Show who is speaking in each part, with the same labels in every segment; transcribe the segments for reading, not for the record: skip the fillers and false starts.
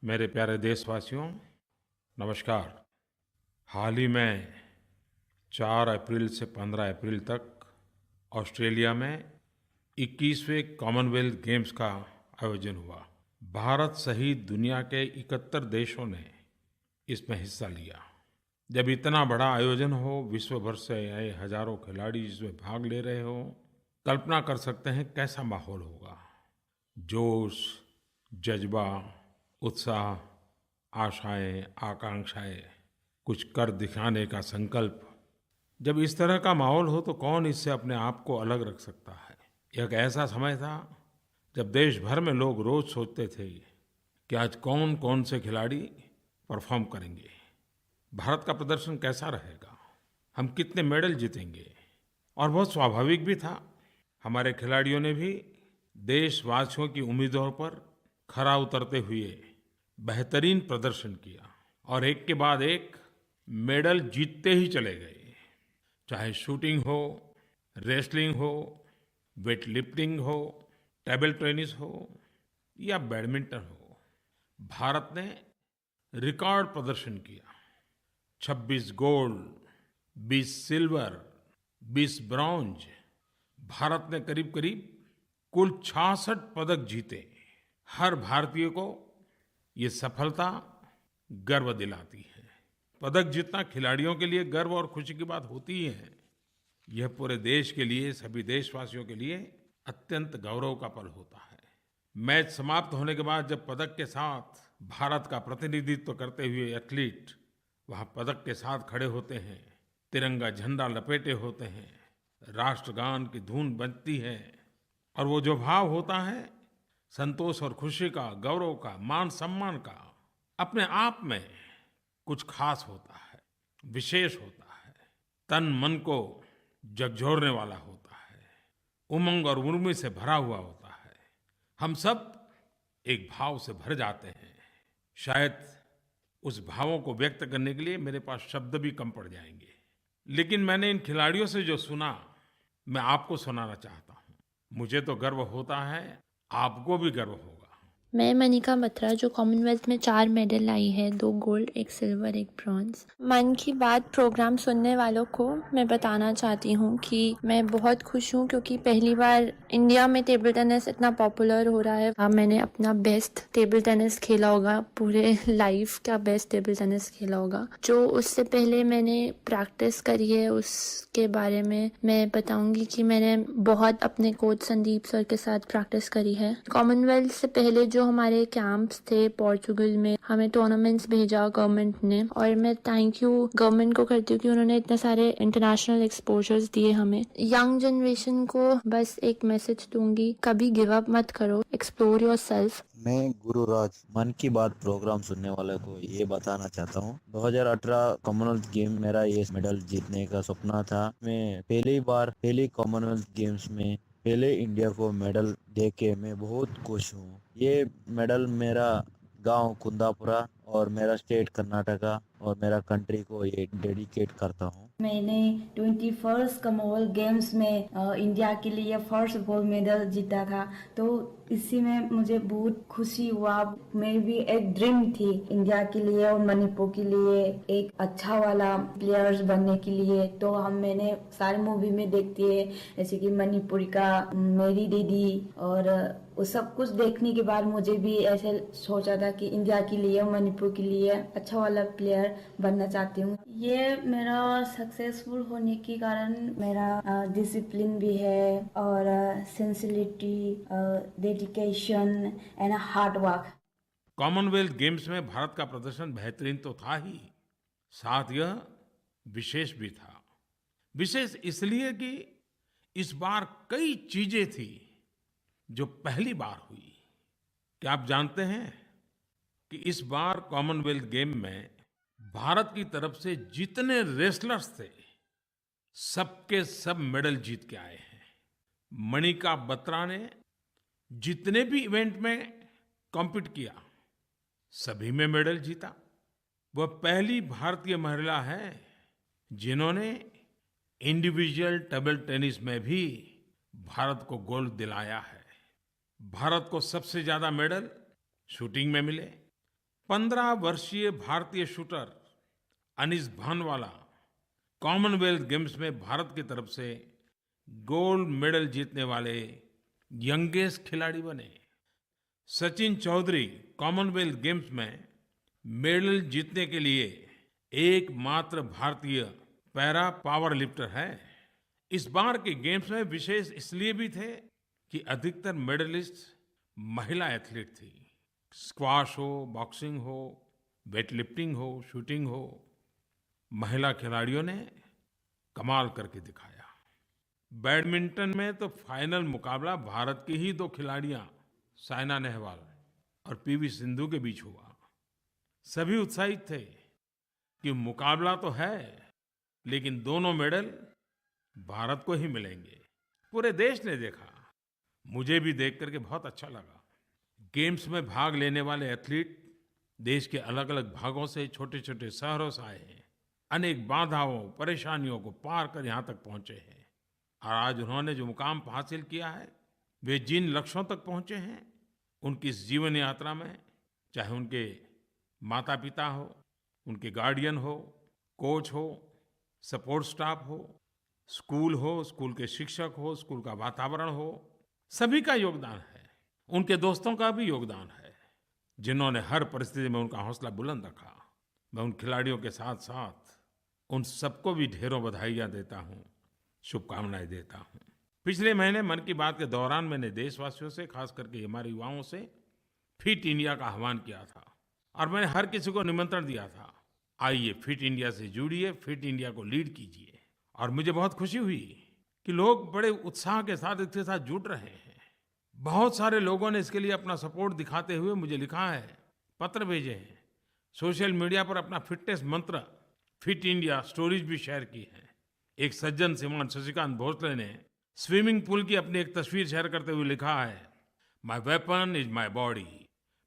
Speaker 1: मेरे प्यारे देशवासियों, नमस्कार। हाल ही में 4 अप्रैल से 15 अप्रैल तक ऑस्ट्रेलिया में 21वें कॉमनवेल्थ गेम्स का आयोजन हुआ। भारत सहित दुनिया के 71 देशों ने इसमें हिस्सा लिया। जब इतना बड़ा आयोजन हो, विश्व भर से आए हजारों खिलाड़ी इसमें भाग ले रहे हो, कल्पना कर सकते हैं कैसा माहौल होगा। जोश, जज्बा, उत्साह, आशाएं, आकांक्षाएं, कुछ कर दिखाने का संकल्प। जब इस तरह का माहौल हो तो कौन इससे अपने आप को अलग रख सकता है। यह एक ऐसा समय था जब देश भर में लोग रोज सोचते थे कि आज कौन कौन से खिलाड़ी परफॉर्म करेंगे, भारत का प्रदर्शन कैसा रहेगा, हम कितने मेडल जीतेंगे। और बहुत स्वाभाविक भी था, हमारे खिलाड़ियों ने भी देशवासियों की उम्मीदों पर खरा उतरते हुए बेहतरीन प्रदर्शन किया और एक के बाद एक मेडल जीतते ही चले गए। चाहे शूटिंग हो, रेसलिंग हो, वेट लिफ्टिंग हो, टेबल टेनिस हो या बैडमिंटन हो, भारत ने रिकॉर्ड प्रदर्शन किया। 26 गोल्ड, 20 सिल्वर, 20 ब्रॉन्ज। भारत ने करीब-करीब कुल 66 पदक जीते। हर भारतीय को ये सफलता गर्व दिलाती है। पदक जीतना खिलाड़ियों के लिए गर्व और खुशी की बात होती ही है। यह पूरे देश के लिए, सभी देशवासियों के लिए अत्यंत गौरव का पल होता है। मैच समाप्त होने के बाद जब पदक के साथ भारत का प्रतिनिधित्व करते हुए एथलीट वहाँ पदक के साथ खड़े होते हैं, तिरंगा झंडा लपेटे होते हैं, राष्ट्रगान की धुन बजती है और वो जो भाव होता है संतोष और खुशी का, गौरव का, मान सम्मान का, अपने आप में कुछ खास होता है, विशेष होता है, तन मन को झकझोरने वाला होता है, उमंग और उर्मी से भरा हुआ होता है। हम सब एक भाव से भर जाते हैं। शायद उस भावों को व्यक्त करने के लिए मेरे पास शब्द भी कम पड़ जाएंगे, लेकिन मैंने इन खिलाड़ियों से जो सुना, मैं आपको सुनाना चाहता हूँ। मुझे तो गर्व होता है, आपको भी गर्व होगा।
Speaker 2: मैं मनिका बत्रा, जो कॉमनवेल्थ में 4 मेडल लाई है, 2 गोल्ड, 1 सिल्वर, 1 ब्रॉन्ज। मन की बात प्रोग्राम सुनने वालों को मैं बताना चाहती हूँ कि मैं बहुत खुश हूँ क्योंकि पहली बार इंडिया में टेबल टेनिस इतना पॉपुलर हो रहा है। मैंने अपना बेस्ट टेबल टेनिस खेला होगा, पूरे लाइफ का बेस्ट टेबल टेनिस खेला होगा। जो उससे पहले मैंने प्रैक्टिस करी है उसके बारे में मैं बताऊंगी कि मैंने बहुत अपने कोच संदीप सर के साथ प्रैक्टिस करी है। कॉमनवेल्थ से पहले जो हमारे कैंप्स थे पोर्चुगल में, हमें टूर्नामेंट्स भेजा गवर्नमेंट ने, और मैं थैंक यू गवर्नमेंट को करती हूँ कि उन्होंने इतने सारे इंटरनेशनल एक्सपोजर्स दिए हमें। यंग जनरेशन को बस एक मैसेज दूंगी, कभी गिव अप मत करो, एक्सप्लोर योरसेल्फ।
Speaker 3: मैं गुरुराज मन की बात प्रोग्राम सुनने वाले को ये बताना चाहता हूँ। 2018 कॉमनवेल्थ गेम मेरा ये मेडल जीतने का सपना था। मैं पहली कॉमनवेल्थ गेम्स में पहले इंडिया को मेडल देके मैं बहुत खुश हूँ। ये मेडल मेरा गांव कुंदापुरा और मेरा स्टेट कर्नाटका और मेरा कंट्री को ये डेडिकेट करता हूँ।
Speaker 4: मैंने 21st कॉमनवेल्थ गेम्स में इंडिया के लिए फर्स्ट गोल्ड मेडल जीता था, तो इसी में मुझे बहुत खुशी हुआ। मेरी भी एक ड्रीम थी इंडिया के लिए और मणिपुर के लिए एक अच्छा वाला प्लेयर्स बनने के लिए। तो मैंने सारे मूवी में देखती है, जैसे कि मणिपुर का मेरी दीदी, और वो सब कुछ देखने के बाद मुझे भी ऐसे सोचा था कि इंडिया के लिए, मणिपुर के लिए अच्छा वाला प्लेयर बनना चाहती हूँ। ये मेरा सक्सेसफुल होने के कारण मेरा डिसिप्लिन भी है और sincerity, dedication and hard work.
Speaker 1: Commonwealth Games में भारत का प्रदर्शन बेहतरीन तो था ही, साथ यह विशेष भी था। विशेष इसलिए कि इस बार कई चीजें थी जो पहली बार हुई। क्या आप जानते हैं कि इस बार कॉमनवेल्थ गेम में भारत की तरफ से जितने रेसलर्स थे, सबके सब मेडल जीत के आए हैं। मणिका बत्रा ने जितने भी इवेंट में कॉम्पीट किया, सभी में मेडल जीता। वह पहली भारतीय महिला है जिन्होंने इंडिविजुअल टेबल टेनिस में भी भारत को गोल्ड दिलाया है। भारत को सबसे ज्यादा मेडल शूटिंग में मिले, 15 वर्षीय भारतीय shooter Anish Bhanwala Commonwealth Games में भारत की तरफ से गोल्ड मेडल जीतने वाले यंगेस्ट खिलाड़ी बने। सचिन चौधरी कॉमनवेल्थ गेम्स में मेडल जीतने के लिए एकमात्र भारतीय पैरा पावर लिफ्टर है। इस बार के गेम्स में विशेष इसलिए भी थे कि अधिकतर मेडलिस्ट महिला एथलीट थी। स्क्वाश हो, बॉक्सिंग हो, वेट लिफ्टिंग हो, शूटिंग हो, महिला खिलाड़ियों ने कमाल करके दिखाया। बैडमिंटन में तो फाइनल मुकाबला भारत की ही 2 खिलाड़ियां साइना नेहवाल और पीवी सिंधु के बीच हुआ। सभी उत्साहित थे कि मुकाबला तो है, लेकिन दोनों मेडल भारत को ही मिलेंगे। पूरे देश ने देखा, मुझे भी देख करके बहुत अच्छा लगा। गेम्स में भाग लेने वाले एथलीट देश के अलग अलग भागों से, छोटे छोटे शहरों से आए हैं। अनेक बाधाओं, परेशानियों को पार कर यहाँ तक पहुँचे हैं और आज उन्होंने जो मुकाम हासिल किया है, वे जिन लक्ष्यों तक पहुँचे हैं, उनकी इस जीवन यात्रा में चाहे उनके माता पिता हो, उनके गार्डियन हो, कोच हो, सपोर्ट स्टाफ हो, स्कूल हो, स्कूल के शिक्षक हो, स्कूल का वातावरण हो, सभी का योगदान है। उनके दोस्तों का भी योगदान है, जिन्होंने हर परिस्थिति में उनका हौसला बुलंद रखा। मैं उन खिलाड़ियों के साथ साथ उन सबको भी ढेरों बधाइयाँ देता हूँ, शुभकामनाएं देता हूँ। पिछले महीने मन की बात के दौरान मैंने देशवासियों से, खास करके हमारे युवाओं से फिट इंडिया का आह्वान किया था और मैंने हर किसी को निमंत्रण दिया था, आइए फिट इंडिया से जुड़िए, फिट इंडिया को लीड कीजिए। और मुझे बहुत खुशी हुई कि लोग बड़े उत्साह के साथ इसके साथ जुड़ रहे हैं। बहुत सारे लोगों ने इसके लिए अपना सपोर्ट दिखाते हुए मुझे लिखा है, पत्र भेजे हैं, सोशल मीडिया पर अपना फिटनेस मंत्र फिट इंडिया स्टोरीज भी शेयर की है। एक सज्जन श्रीमान शशिकांत भोसले ने स्विमिंग पूल की अपनी एक तस्वीर शेयर करते हुए लिखा है, my weapon is my body,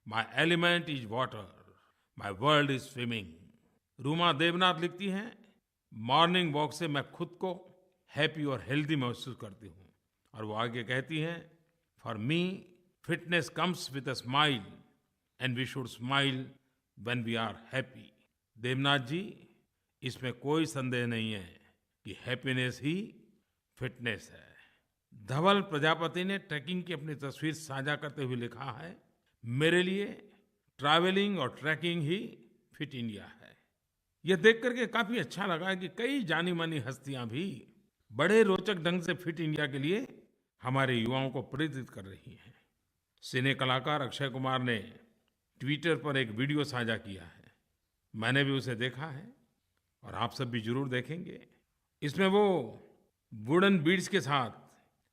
Speaker 1: my element is water, my world is swimming. Ruma Devnath लिखती हैं, मॉर्निंग वॉक से मैं खुद को हैप्पी और हेल्दी महसूस करती हूँ। और वो आगे कहती हैं, for me fitness comes with a smile and we should smile when we are happy. Devnath ji, इसमें कोई संदेह नहीं है कि हैप्पीनेस ही फिटनेस है। धवल प्रजापति ने ट्रैकिंग की अपनी तस्वीर साझा करते हुए लिखा है, मेरे लिए ट्रैवलिंग और ट्रैकिंग ही फिट इंडिया है। यह देख करके काफी अच्छा लगा कि कई जानी मानी हस्तियां भी बड़े रोचक ढंग से फिट इंडिया के लिए हमारे युवाओं को प्रेरित कर रही हैं। सिने कलाकार अक्षय कुमार ने ट्विटर पर एक वीडियो साझा किया है, मैंने भी उसे देखा है और आप सब भी जरूर देखेंगे। इसमें वो वुडन बीड्स के साथ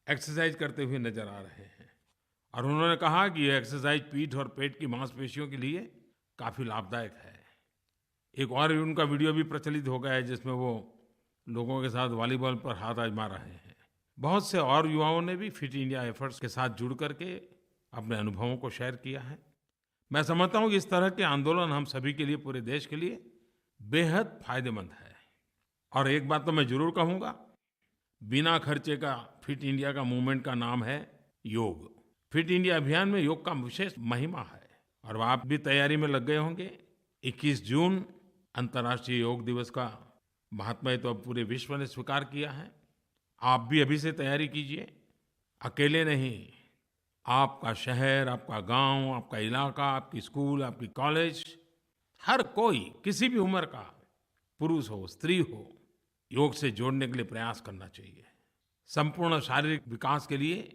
Speaker 1: एक्सरसाइज करते हुए नजर आ रहे हैं और उन्होंने कहा कि यह एक्सरसाइज पीठ और पेट की मांसपेशियों के लिए काफी लाभदायक है। एक और उनका वीडियो भी प्रचलित हो गया है, जिसमें वो लोगों के साथ वॉलीबॉल पर हाथ आजमा रहे हैं। बहुत से और युवाओं ने भी फिट इंडिया एफर्ट्स के साथ जुड़ करके अपने अनुभवों को शेयर किया है। मैं समझता हूँ कि इस तरह के आंदोलन हम सभी के लिए, पूरे देश के लिए बेहद फायदेमंद है। और एक बात तो मैं जरूर कहूँगा, बिना खर्चे का फिट इंडिया का मूवमेंट का नाम है योग। फिट इंडिया अभियान में योग का विशेष महिमा है और आप भी तैयारी में लग गए होंगे। 21 जून अंतर्राष्ट्रीय योग दिवस का महात्मा तो अब पूरे विश्व ने स्वीकार किया है। आप भी अभी से तैयारी कीजिए, अकेले नहीं, आपका शहर, आपका गांव, आपका इलाका, आपकी स्कूल, आपकी कॉलेज, हर कोई, किसी भी उम्र का, पुरुष हो, स्त्री हो, योग से जोड़ने के लिए प्रयास करना चाहिए। संपूर्ण शारीरिक विकास के लिए,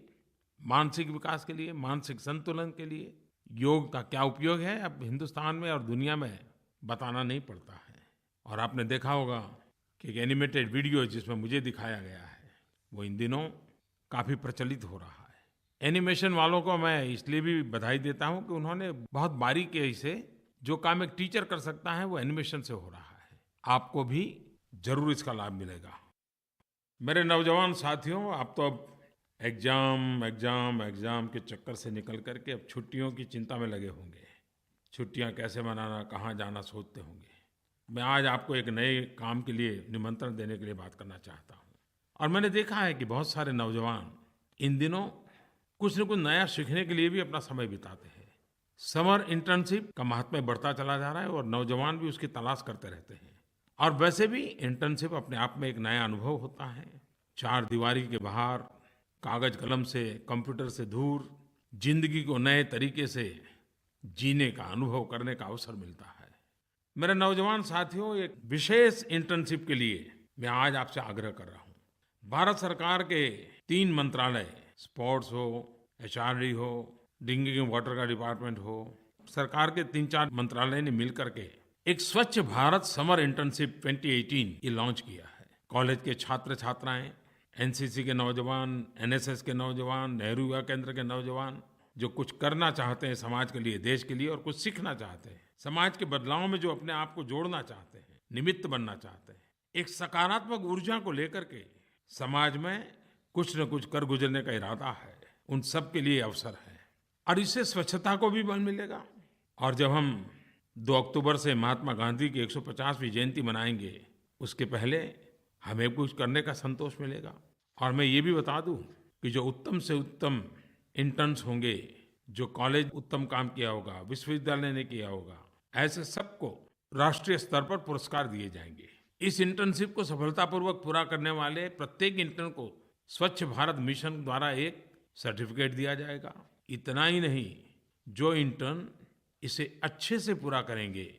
Speaker 1: मानसिक विकास के लिए, मानसिक संतुलन के लिए योग का क्या उपयोग है, अब हिंदुस्तान में और दुनिया में बताना नहीं पड़ता है। और आपने देखा होगा कि एक एनिमेटेड वीडियो जिसमें मुझे दिखाया गया है, वो इन दिनों काफ़ी प्रचलित हो रहा है। एनिमेशन वालों को मैं इसलिए भी बधाई देता हूं कि उन्होंने बहुत बारीकी से जो काम एक टीचर कर सकता है, वो एनिमेशन से हो रहा है। आपको भी जरूर इसका लाभ मिलेगा। मेरे नौजवान साथियों, आप तो अब एग्जाम के चक्कर से निकल करके अब छुट्टियों की चिंता में लगे होंगे। छुट्टियां कैसे मनाना, कहाँ जाना सोचते होंगे। मैं आज आपको एक नए काम के लिए निमंत्रण देने के लिए बात करना चाहता हूँ। और मैंने देखा है कि बहुत सारे नौजवान इन दिनों कुछ न कुछ नया सीखने के लिए भी अपना समय बिताते हैं। समर इंटर्नशिप का महात्म्य बढ़ता चला जा रहा है और नौजवान भी उसकी तलाश करते रहते हैं। और वैसे भी इंटर्नशिप अपने आप में एक नया अनुभव होता है। चार दीवारी के बाहर, कागज कलम से, कंप्यूटर से दूर, जिंदगी को नए तरीके से जीने का, अनुभव करने का अवसर मिलता है। मेरे नौजवान साथियों, एक विशेष इंटर्नशिप के लिए मैं आज आपसे आग्रह कर रहा हूँ। भारत सरकार के 3 मंत्रालय, स्पोर्ट्स हो, एचआरडी हो, ड्रिंकिंग वाटर का डिपार्टमेंट हो, सरकार के 3-4 मंत्रालय ने मिल करके एक स्वच्छ भारत समर इंटर्नशिप 2018 ये लॉन्च किया है। कॉलेज के छात्र छात्राएं, एनसीसी के नौजवान, एनएसएस के नौजवान, नेहरू युवा केंद्र के नौजवान जो कुछ करना चाहते हैं समाज के लिए, देश के लिए, और कुछ सीखना चाहते हैं, समाज के बदलाव में जो अपने आप को जोड़ना चाहते हैं, निमित्त बनना चाहते हैं, एक सकारात्मक ऊर्जा को लेकर के समाज में कुछ न कुछ कर गुजरने का इरादा है, उन सब के लिए अवसर है। और इससे स्वच्छता को भी बल मिलेगा। और जब हम 2 अक्टूबर से महात्मा गांधी की 150वीं जयंती मनाएंगे, उसके पहले हमें कुछ करने का संतोष मिलेगा। और मैं ये भी बता दूं कि जो उत्तम से उत्तम इंटर्न्स होंगे, जो कॉलेज उत्तम काम किया होगा, विश्वविद्यालय ने किया होगा, ऐसे सबको राष्ट्रीय स्तर पर पुरस्कार दिए जाएंगे। इस इंटर्नशिप को सफलतापूर्वक पूरा करने वाले प्रत्येक इंटर्न को स्वच्छ भारत मिशन द्वारा एक सर्टिफिकेट दिया जाएगा। इतना ही नहीं, जो इंटर्न इसे अच्छे से पूरा करेंगे,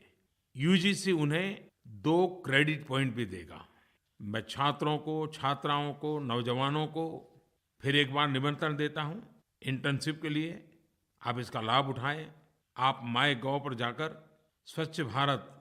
Speaker 1: यूजीसी उन्हें 2 क्रेडिट पॉइंट भी देगा। मैं छात्रों को, छात्राओं को, नौजवानों को फिर एक बार निमंत्रण देता हूं इंटर्नशिप के लिए। आप इसका लाभ उठाएं। आप माईगोव पर जाकर स्वच्छ भारत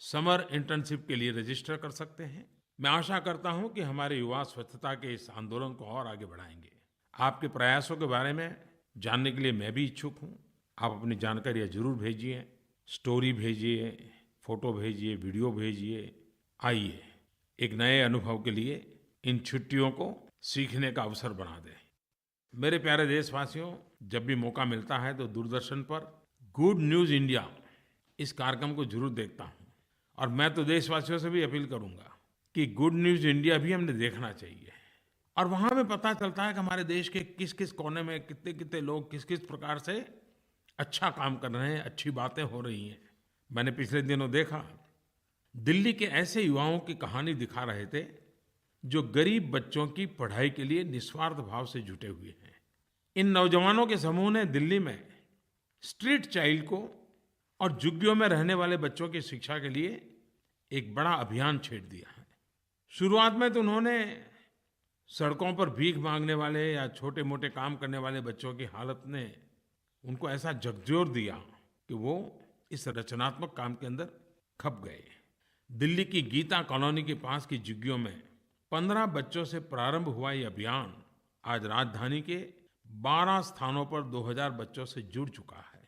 Speaker 1: समर इंटर्नशिप के लिए रजिस्टर कर सकते हैं। मैं आशा करता हूं कि हमारे युवा स्वच्छता के इस आंदोलन को और आगे बढ़ाएंगे। आपके प्रयासों के बारे में जानने के लिए मैं भी इच्छुक हूं। आप अपनी जानकारियां जरूर भेजिए, स्टोरी भेजिए, फोटो भेजिए, वीडियो भेजिए। आइए एक नए अनुभव के लिए इन छुट्टियों को सीखने का अवसर बना दें। मेरे प्यारे देशवासियों, जब भी मौका मिलता है तो दूरदर्शन पर गुड न्यूज़ इंडिया इस कार्यक्रम को जरूर देखता हूं। और मैं तो देशवासियों से भी अपील करूंगा कि गुड न्यूज़ इंडिया भी हमने देखना चाहिए। और वहां में पता चलता है कि हमारे देश के किस किस कोने में कितने कितने लोग किस किस प्रकार से अच्छा काम कर रहे हैं, अच्छी बातें हो रही हैं। मैंने पिछले दिनों देखा, दिल्ली के ऐसे युवाओं की कहानी दिखा रहे थे जो गरीब बच्चों की पढ़ाई के लिए निस्वार्थ भाव से जुटे हुए हैं। इन नौजवानों के समूह ने दिल्ली में स्ट्रीट चाइल्ड को और झुग्गियों में रहने वाले बच्चों की शिक्षा के लिए एक बड़ा अभियान छेड़ दिया है। शुरुआत में तो उन्होंने सड़कों पर भीख मांगने वाले या छोटे मोटे काम करने वाले बच्चों की हालत ने उनको ऐसा झकझोर दिया कि वो इस रचनात्मक काम के अंदर खप गए। दिल्ली की गीता कॉलोनी के पास की झुग्गियों में 15 बच्चों से प्रारंभ हुआ ये अभियान आज राजधानी के 12 स्थानों पर 2000 बच्चों से जुड़ चुका है।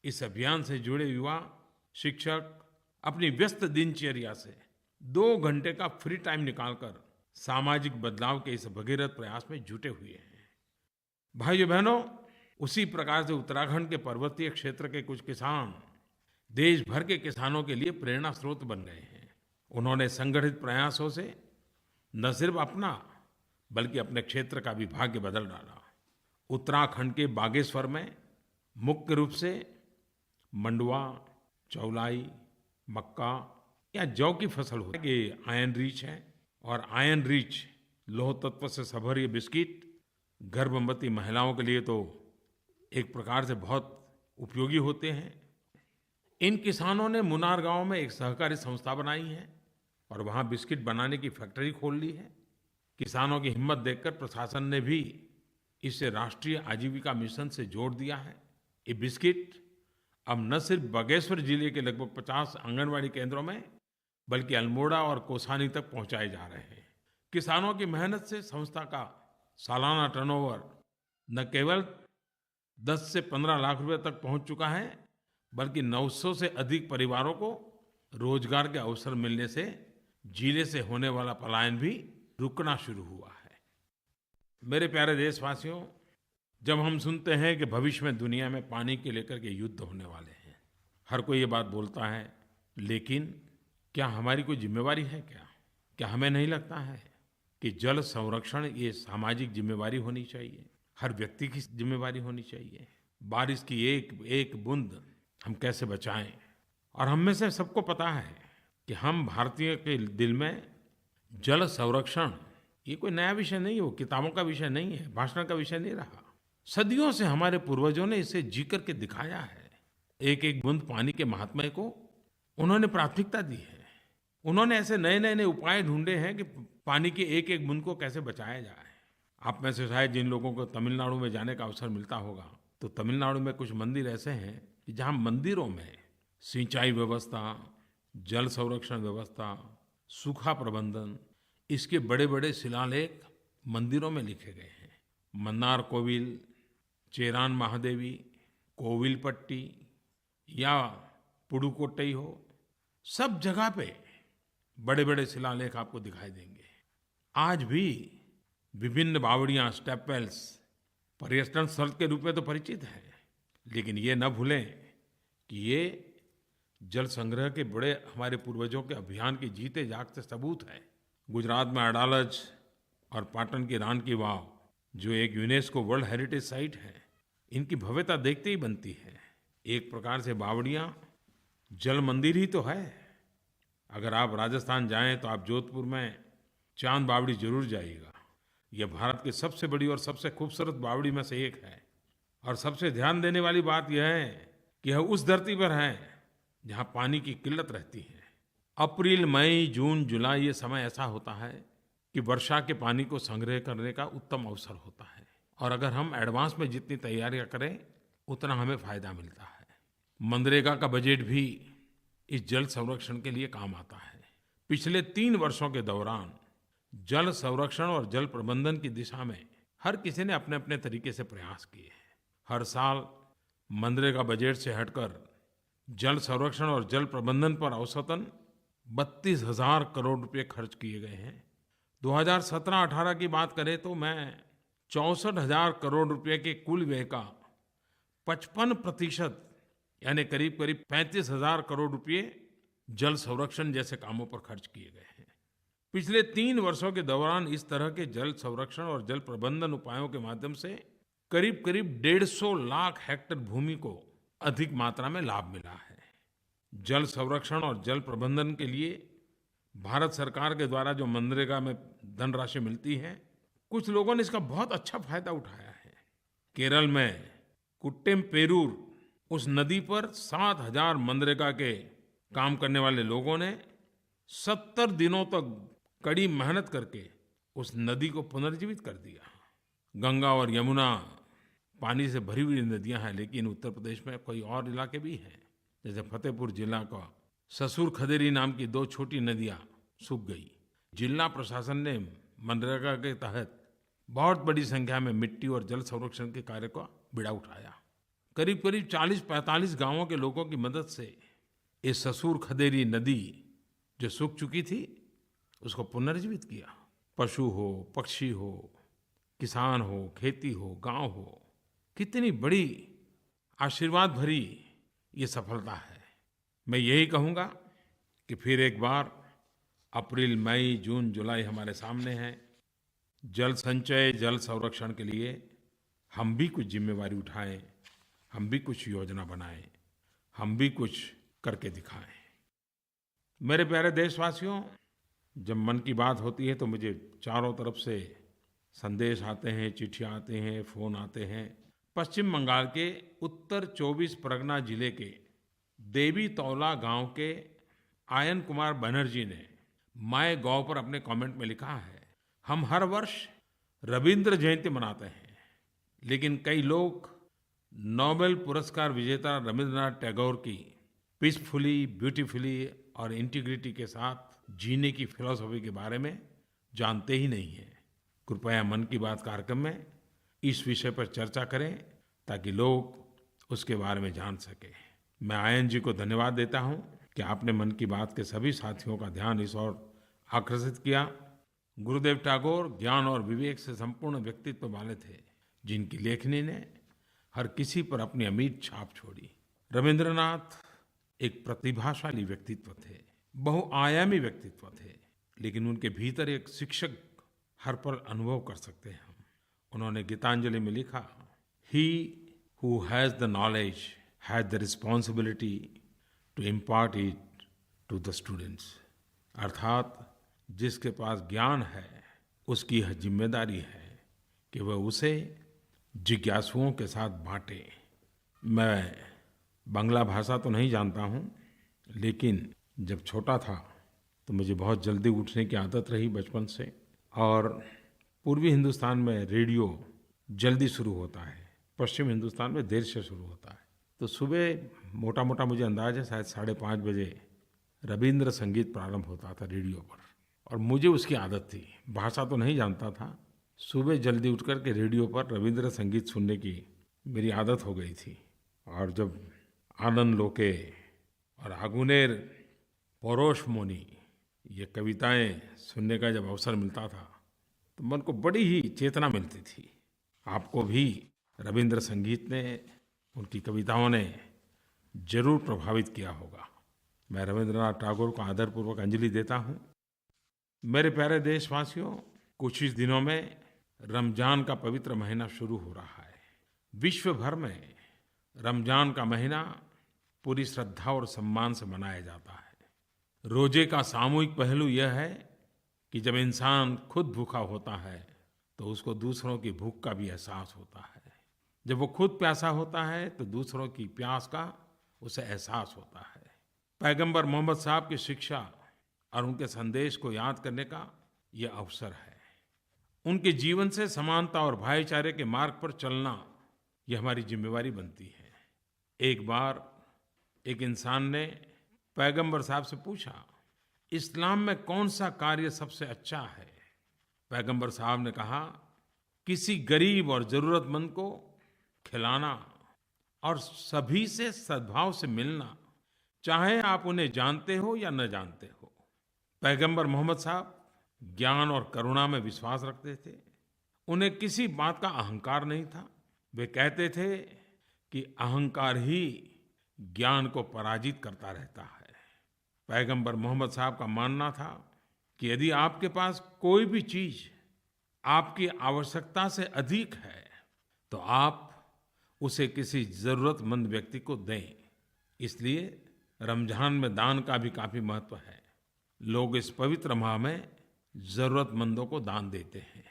Speaker 1: इस अभियान से जुड़े युवा, शिक्षक अपनी व्यस्त दिनचर्या से 2 घंटे का फ्री टाइम निकालकर सामाजिक बदलाव के इस भगीरथ प्रयास में जुटे हुए हैं। भाइयों बहनों, उसी प्रकार से उत्तराखंड के पर्वतीय क्षेत्र के कुछ किसान देश भर के किसानों के लिए प्रेरणा स्रोत बन गए हैं। उन्होंने संगठित प्रयासों से न सिर्फ अपना बल्कि अपने क्षेत्र का भी भाग्य बदल डाला। उत्तराखंड के बागेश्वर में मुख्य रूप से मंडुवा, चौलाई, मक्का या जौ की फसल होती है। ये आयरन रिच है और आयरन रिच लौह तत्व से सभर ये बिस्किट गर्भवती महिलाओं के लिए तो एक प्रकार से बहुत उपयोगी होते हैं। इन किसानों ने मुनार गांव में एक सहकारी संस्था बनाई है और वहां बिस्किट बनाने की फैक्ट्री खोल ली है। किसानों की हिम्मत देखकर प्रशासन ने भी इसे राष्ट्रीय आजीविका मिशन से जोड़ दिया है। ये बिस्किट अब न सिर्फ बागेश्वर जिले के लगभग 50 आंगनवाड़ी केंद्रों में बल्कि अल्मोड़ा और कोसानी तक पहुंचाए जा रहे हैं। किसानों की मेहनत से संस्था का सालाना टर्नओवर न केवल 10 से 15 लाख रुपए तक पहुंच चुका है बल्कि 900 से अधिक परिवारों को रोजगार के अवसर मिलने से जिले से होने वाला पलायन भी रुकना शुरू हुआ है। मेरे प्यारे देशवासियों, जब हम सुनते हैं कि भविष्य में दुनिया में पानी के लेकर के युद्ध होने वाले हैं, हर कोई ये बात बोलता है, लेकिन क्या हमारी कोई जिम्मेवारी है? क्या हमें नहीं लगता है कि जल संरक्षण ये सामाजिक जिम्मेवारी होनी चाहिए, हर व्यक्ति की जिम्मेवारी होनी चाहिए? बारिश की एक एक बूंद हम कैसे बचाएं। और हम में से सबको पता है कि हम भारतीय के दिल में जल संरक्षण ये कोई नया विषय नहीं है, वो किताबों का विषय नहीं है, भाषण का विषय नहीं रहा। सदियों से हमारे पूर्वजों ने इसे जी करके दिखाया है। एक एक बूंद पानी के महात्म्य को उन्होंने प्राथमिकता दी है। उन्होंने ऐसे नए नए नए उपाय ढूंढे हैं कि पानी की एक एक बूंद को कैसे बचाया जाए। आप में से शायद जिन लोगों को तमिलनाडु में जाने का अवसर मिलता होगा, तो तमिलनाडु में कुछ मंदिर ऐसे हैं कि जहाँ मंदिरों में सिंचाई व्यवस्था, जल संरक्षण व्यवस्था, सूखा प्रबंधन, इसके बड़े बड़े शिलालेख मंदिरों में लिखे गए हैं। मन्नार कोविल, चेरान महादेवी, कोविलपट्टी या पुडुकोट्टई हो, सब जगह पे बड़े बड़े शिलालेख आपको दिखाई देंगे। आज भी विभिन्न बावड़ियां, स्टेप वेल्स पर्यटन स्थल के रूप में तो परिचित है, लेकिन ये न भूलें कि ये जल संग्रह के बड़े हमारे पूर्वजों के अभियान के जीते जागते सबूत है। गुजरात में अडालज और पाटन की रान की वाव, जो एक यूनेस्को वर्ल्ड हेरिटेज साइट है, इनकी भव्यता देखते ही बनती है। एक प्रकार से बावड़ियां जल मंदिर ही तो है। अगर आप राजस्थान जाएं तो आप जोधपुर में चांद बावड़ी जरूर जाइएगा। यह भारत की सबसे बड़ी और सबसे खूबसूरत बावड़ी में से एक है। और सबसे ध्यान देने वाली बात यह है कि यह उस धरती पर है जहाँ पानी की किल्लत रहती है। अप्रैल, मई, जून, जुलाई ये समय ऐसा होता है कि वर्षा के पानी को संग्रह करने का उत्तम अवसर होता है। और अगर हम एडवांस में जितनी तैयारियां करें, उतना हमें फायदा मिलता है। मनरेगा का बजट भी इस जल संरक्षण के लिए काम आता है। पिछले 3 वर्षों के दौरान जल संरक्षण और जल प्रबंधन की दिशा में हर किसी ने अपने अपने तरीके से प्रयास किए हैं। हर साल मनरेगा बजट से हटकर जल संरक्षण और जल प्रबंधन पर औसतन 32,000 करोड़ रुपए खर्च किए गए हैं। 2017-18 की बात करें तो मैं 64,000 करोड़ रुपए के कुल व्यय का 55% यानी करीब करीब 35,000 करोड़ रुपए जल संरक्षण जैसे कामों पर खर्च किए गए हैं। पिछले 3 वर्षों के दौरान इस तरह के जल संरक्षण और जल प्रबंधन उपायों के माध्यम से करीब करीब 150 लाख हेक्टेयर भूमि को अधिक मात्रा में लाभ मिला है। जल संरक्षण और जल प्रबंधन के लिए भारत सरकार के द्वारा जो मनरेगा में धनराशि मिलती है, कुछ लोगों ने इसका बहुत अच्छा फायदा उठाया है। केरल में कुट्टेमपेरूर उस नदी पर 7,000 मनरेगा के काम करने वाले लोगों ने 70 दिनों तक कड़ी मेहनत करके उस नदी को पुनर्जीवित कर दिया। गंगा और यमुना पानी से भरी हुई नदियां हैं, लेकिन उत्तर प्रदेश में कोई और इलाके भी हैं। जैसे फतेहपुर जिला का ससुर खदेरी नाम की 2 छोटी नदियां सूख गई। जिला प्रशासन ने मनरेगा के तहत बहुत बड़ी संख्या में मिट्टी और जल संरक्षण के कार्य का बीड़ा उठाया। करीब करीब 40-45 गांवों के लोगों की मदद से इस ससुर खदेरी नदी जो सूख चुकी थी, उसको पुनर्जीवित किया। पशु हो, पक्षी हो, किसान हो, खेती हो, गांव हो, कितनी बड़ी आशीर्वाद भरी ये सफलता है। मैं यही कहूँगा कि फिर एक बार अप्रैल, मई, जून, जुलाई हमारे सामने है। जल संचय, जल संरक्षण के लिए हम भी कुछ जिम्मेवारी उठाएं, हम भी कुछ योजना बनाएं, हम भी कुछ करके दिखाएं। मेरे प्यारे देशवासियों, जब मन की बात होती है तो मुझे चारों तरफ से संदेश आते हैं, चिट्ठियाँ आते हैं, फ़ोन आते हैं। पश्चिम बंगाल के उत्तर 24 परगना जिले के देवी तौला गांव के आयन कुमार बनर्जी ने माय गॉव पर अपने कमेंट में लिखा है, हम हर वर्ष रविंद्र जयंती मनाते हैं, लेकिन कई लोग नोबेल पुरस्कार विजेता रविंद्रनाथ टैगोर की पीसफुली, ब्यूटीफुली और इंटीग्रिटी के साथ जीने की फिलॉसफी के बारे में जानते ही नहीं हैं। कृपया मन की बात कार्यक्रम में इस विषय पर चर्चा करें ताकि लोग उसके बारे में जान सकें। मैं आयन जी को धन्यवाद देता हूं कि आपने मन की बात के सभी साथियों का ध्यान इस ओर आकर्षित किया। गुरुदेव टैगोर ज्ञान और विवेक से संपूर्ण व्यक्तित्व वाले थे, जिनकी लेखनी ने हर किसी पर अपनी अमिट छाप छोड़ी। रविंद्रनाथ एक प्रतिभाशाली व्यक्तित्व थे, बहुआयामी व्यक्तित्व थे, लेकिन उनके भीतर एक शिक्षक हर पल अनुभव कर सकते हैं हम। उन्होंने गीतांजलि में लिखा, ही who has the knowledge has the responsibility to impart it to the students. अर्थात जिसके पास ज्ञान है उसकी यह जिम्मेदारी है कि वह उसे जिज्ञासुओं के साथ बांटे। मैं बांग्ला भाषा तो नहीं जानता हूँ, लेकिन जब छोटा था तो मुझे बहुत जल्दी उठने की आदत रही बचपन से, और पूर्वी हिंदुस्तान में रेडियो जल्दी शुरू होता है, पश्चिम हिंदुस्तान में देर से शुरू होता है। तो सुबह मोटा मोटा मुझे अंदाज़ है शायद 5:30 बजे रविंद्र संगीत प्रारंभ होता था रेडियो पर, और मुझे उसकी आदत थी। भाषा तो नहीं जानता था, सुबह जल्दी उठ कर के रेडियो पर रविंद्र संगीत सुनने की मेरी आदत हो गई थी। और जब आनंद लोके और आगुनेर परोश मोनी ये कविताएं सुनने का जब अवसर मिलता था तो मन को बड़ी ही चेतना मिलती थी। आपको भी रविंद्र संगीत ने, उनकी कविताओं ने जरूर प्रभावित किया होगा। मैं रविंद्रनाथ टैगोर को आदरपूर्वक अंजलि देता हूँ। मेरे प्यारे देशवासियों, कुछ ही दिनों में रमजान का पवित्र महीना शुरू हो रहा है। विश्व भर में रमजान का महीना पूरी श्रद्धा और सम्मान से मनाया जाता है। रोजे का सामूहिक पहलू यह है कि जब इंसान खुद भूखा होता है तो उसको दूसरों की भूख का भी एहसास होता है। जब वो खुद प्यासा होता है तो दूसरों की प्यास का उसे एहसास होता है। पैगंबर मोहम्मद साहब की शिक्षा और उनके संदेश को याद करने का ये अवसर है। उनके जीवन से समानता और भाईचारे के मार्ग पर चलना ये हमारी जिम्मेवारी बनती है। एक बार एक इंसान ने पैगंबर साहब से पूछा, इस्लाम में कौन सा कार्य सबसे अच्छा है? पैगंबर साहब ने कहा, किसी गरीब और जरूरतमंद को खिलाना और सभी से सद्भाव से मिलना, चाहे आप उन्हें जानते हो या न जानते हो। पैगंबर मोहम्मद साहब ज्ञान और करुणा में विश्वास रखते थे। उन्हें किसी बात का अहंकार नहीं था। वे कहते थे कि अहंकार ही ज्ञान को पराजित करता रहता है। पैगंबर मोहम्मद साहब का मानना था कि यदि आपके पास कोई भी चीज आपकी आवश्यकता से अधिक है तो आप उसे किसी जरूरतमंद व्यक्ति को दें। इसलिए रमजान में दान का भी काफी महत्व है। लोग इस पवित्र माह में जरूरतमंदों को दान देते हैं।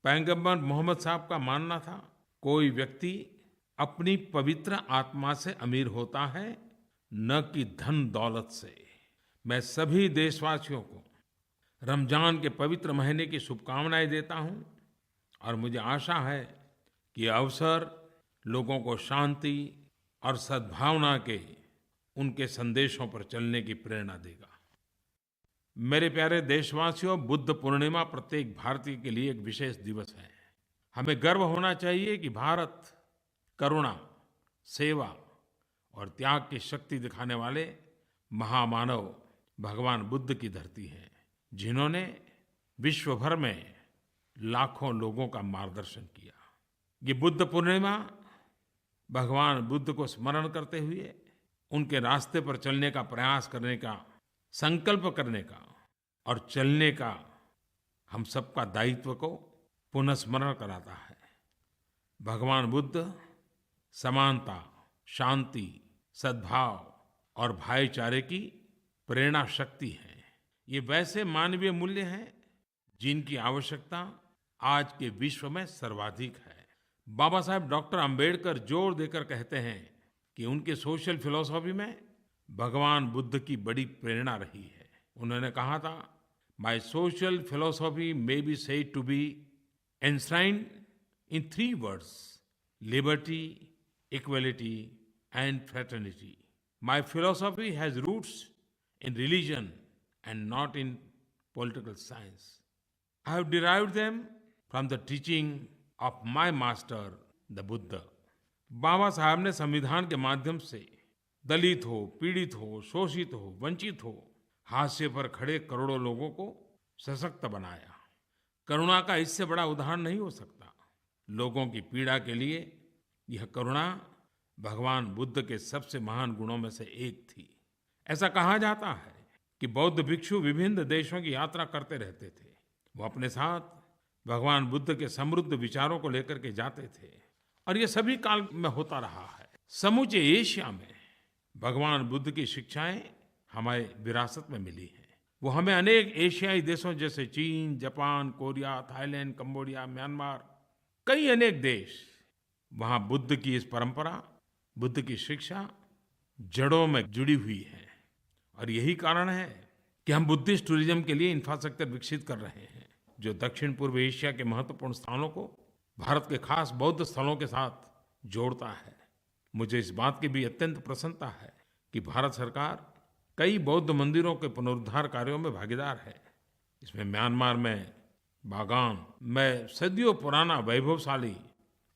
Speaker 1: पैगंबर मोहम्मद साहब का मानना था, कोई व्यक्ति अपनी पवित्र आत्मा से अमीर होता है, न कि धन दौलत से। मैं सभी देशवासियों को रमजान के पवित्र महीने की शुभकामनाएं देता हूं, और मुझे आशा है कि यह अवसर लोगों को शांति और सद्भावना के उनके संदेशों पर चलने की प्रेरणा देगा। मेरे प्यारे देशवासियों, बुद्ध पूर्णिमा प्रत्येक भारतीय के लिए एक विशेष दिवस है। हमें गर्व होना चाहिए कि भारत करुणा, सेवा और त्याग की शक्ति दिखाने वाले महामानव भगवान बुद्ध की धरती है, जिन्होंने विश्व भर में लाखों लोगों का मार्गदर्शन किया। ये बुद्ध पूर्णिमा भगवान बुद्ध को स्मरण करते हुए उनके रास्ते पर चलने का प्रयास करने का, संकल्प करने का और चलने का हम सबका दायित्व को पुनः स्मरण कराता है। भगवान बुद्ध समानता, शांति, सद्भाव और भाईचारे की प्रेरणा शक्ति है। ये वैसे मानवीय मूल्य हैं जिनकी आवश्यकता आज के विश्व में सर्वाधिक है। बाबा साहब डॉक्टर अंबेडकर जोर देकर कहते हैं कि उनके सोशल फिलॉसफी में भगवान बुद्ध की बड़ी प्रेरणा रही है। उन्होंने कहा था, my social philosophy may be said to be enshrined in 3 words, liberty, equality and fraternity. My philosophy has roots in religion and not in political science. I have derived them from the teaching of my master, the Buddha. बाबा साहब ने संविधान के माध्यम से दलित हो, पीड़ित हो, शोषित हो, वंचित हो, हाशिए पर खड़े करोड़ों लोगों को सशक्त बनाया। करुणा का इससे बड़ा उदाहरण नहीं हो सकता। लोगों की पीड़ा के लिए यह करुणा भगवान बुद्ध के सबसे महान गुणों में से एक थी। ऐसा कहा जाता है कि बौद्ध भिक्षु विभिन्न देशों की यात्रा करते रहते थे। वो अपने साथ भगवान बुद्ध के समृद्ध विचारों को लेकर के जाते थे और ये सभी काल में होता रहा है। समूचे एशिया में भगवान बुद्ध की शिक्षाएं हमारे विरासत में मिली हैं। वो हमें अनेक एशियाई देशों जैसे चीन, Japan, Korea, Thailand, Cambodia, Myanmar, कई अनेक देश, वहाँ बुद्ध की इस परंपरा, बुद्ध की शिक्षा जड़ों में जुड़ी हुई है। और यही कारण है कि हम बुद्धिस्ट टूरिज्म के लिए इंफ्रास्ट्रक्चर विकसित कर रहे हैं, जो दक्षिण पूर्व एशिया के महत्वपूर्ण स्थानों को भारत के खास बौद्ध स्थलों के साथ जोड़ता है। मुझे इस बात की भी अत्यंत प्रसन्नता है कि भारत सरकार कई बौद्ध मंदिरों के पुनरुद्धार कार्यों में भागीदार है। इसमें म्यांमार में बागान में सदियों पुराना वैभवशाली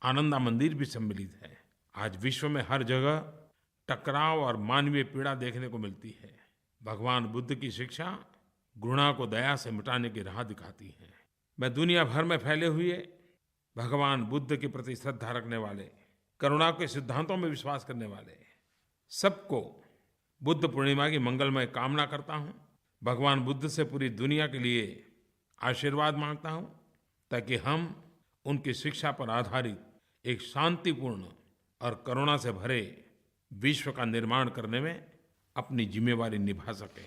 Speaker 1: आनंदा मंदिर भी सम्मिलित है। आज विश्व में हर जगह टकराव और मानवीय पीड़ा देखने को मिलती है। भगवान बुद्ध की शिक्षा घृणा को दया से मिटाने की राह दिखाती है। मैं दुनिया भर में फैले हुए भगवान बुद्ध के प्रति श्रद्धा रखने वाले, करुणा के सिद्धांतों में विश्वास करने वाले सबको बुद्ध पूर्णिमा की मंगलमय कामना करता हूँ। भगवान बुद्ध से पूरी दुनिया के लिए आशीर्वाद मांगता हूँ, ताकि हम उनकी शिक्षा पर आधारित एक शांतिपूर्ण और करुणा से भरे विश्व का निर्माण करने में अपनी जिम्मेवारी निभा सकें।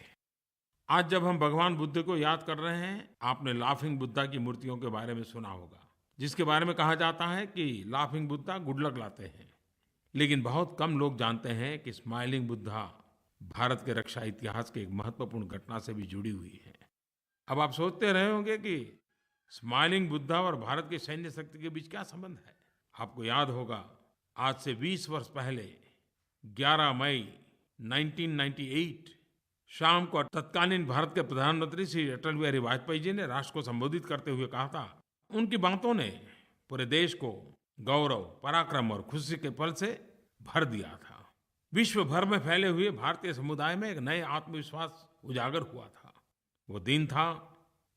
Speaker 1: आज जब हम भगवान बुद्ध को याद कर रहे हैं, आपने लाफिंग बुद्धा की मूर्तियों के बारे में सुना होगा, जिसके बारे में कहा जाता है कि लाफिंग बुद्धा गुड लक लाते हैं। लेकिन बहुत कम लोग जानते हैं कि स्माइलिंग बुद्धा भारत के रक्षा इतिहास के एक महत्वपूर्ण घटना से भी जुड़ी हुई है। अब आप सोचते रहे होंगे कि स्माइलिंग बुद्धा और भारत की सैन्य शक्ति के बीच क्या संबंध है। आपको याद होगा, आज से 20 वर्ष पहले 11 मई 1998 शाम को तत्कालीन भारत के प्रधानमंत्री श्री अटल बिहारी वाजपेयी जी ने राष्ट्र को संबोधित करते हुए कहा था, उनकी बातों ने पूरे देश को गौरव, पराक्रम और खुशी के पल से भर दिया था। विश्व भर में फैले हुए भारतीय समुदाय में एक नए आत्मविश्वास उजागर हुआ था। वो दिन था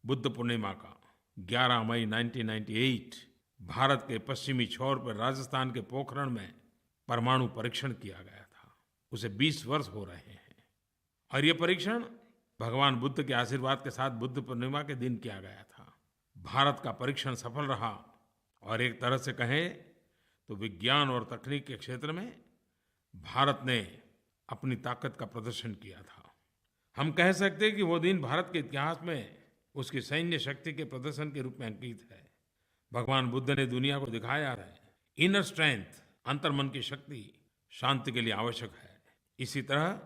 Speaker 1: बुद्ध पूर्णिमा का। 11 मई 1998 भारत के पश्चिमी छोर पर राजस्थान के पोखरण में परमाणु परीक्षण किया गया था। उसे 20 वर्ष हो रहे हैं और ये परीक्षण भगवान बुद्ध के आशीर्वाद के साथ बुद्ध पूर्णिमा के दिन किया गया था। भारत का परीक्षण सफल रहा और एक तरह से कहें तो विज्ञान और तकनीक के क्षेत्र में भारत ने अपनी ताकत का प्रदर्शन किया था। हम कह सकते हैं कि वो दिन भारत के इतिहास में उसकी सैन्य शक्ति के प्रदर्शन के रूप में अंकित है। भगवान बुद्ध ने दुनिया को दिखाया है इनर स्ट्रेंथ, अंतर्मन की शक्ति शांति के लिए आवश्यक है। इसी तरह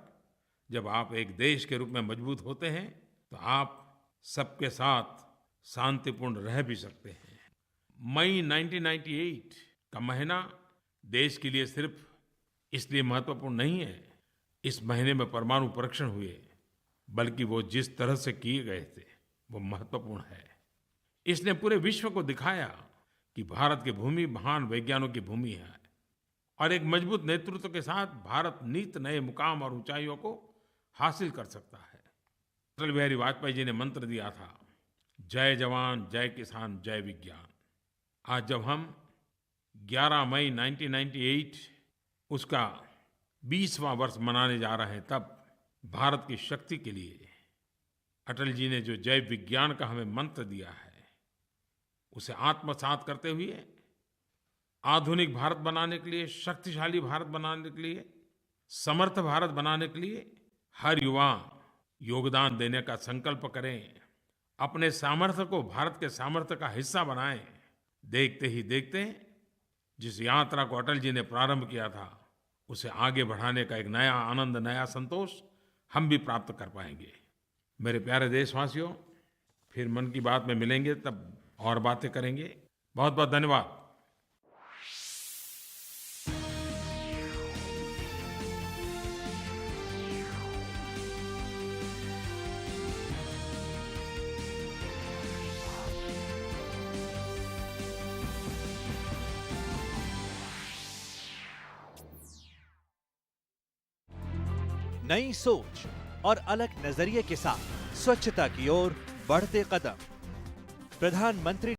Speaker 1: जब आप एक देश के रूप में मजबूत होते हैं तो आप सबके साथ शांतिपूर्ण रह भी सकते हैं। मई 1998 का महीना देश के लिए सिर्फ इसलिए महत्वपूर्ण नहीं है इस महीने में परमाणु परीक्षण हुए, बल्कि वो जिस तरह से किए गए थे वो महत्वपूर्ण है। इसने पूरे विश्व को दिखाया कि भारत की भूमि महान वैज्ञानिकों की भूमि है और एक मजबूत नेतृत्व के साथ भारत नित नए मुकाम और ऊंचाइयों को हासिल कर सकता है। अटल बिहारी वाजपेयी जी ने मंत्र दिया था, जय जवान, जय किसान, जय विज्ञान। आज जब हम 11 मई 1998 उसका 20वां वर्ष मनाने जा रहे हैं, तब भारत की शक्ति के लिए अटल जी ने जो जय विज्ञान का हमें मंत्र दिया है, उसे आत्मसात करते हुए आधुनिक भारत बनाने के लिए, शक्तिशाली भारत बनाने के लिए, समर्थ भारत बनाने के लिए हर युवा योगदान देने का संकल्प करें, अपने सामर्थ्य को भारत के सामर्थ्य का हिस्सा बनाएं। देखते ही देखते जिस यात्रा को अटल जी ने प्रारंभ किया था, उसे आगे बढ़ाने का एक नया आनंद, नया संतोष हम भी प्राप्त कर पाएंगे। मेरे प्यारे देशवासियों, फिर मन की बात में मिलेंगे, तब और बातें करेंगे। बहुत बहुत धन्यवाद।
Speaker 5: नई सोच और अलग नजरिए के साथ स्वच्छता की ओर बढ़ते कदम। प्रधानमंत्री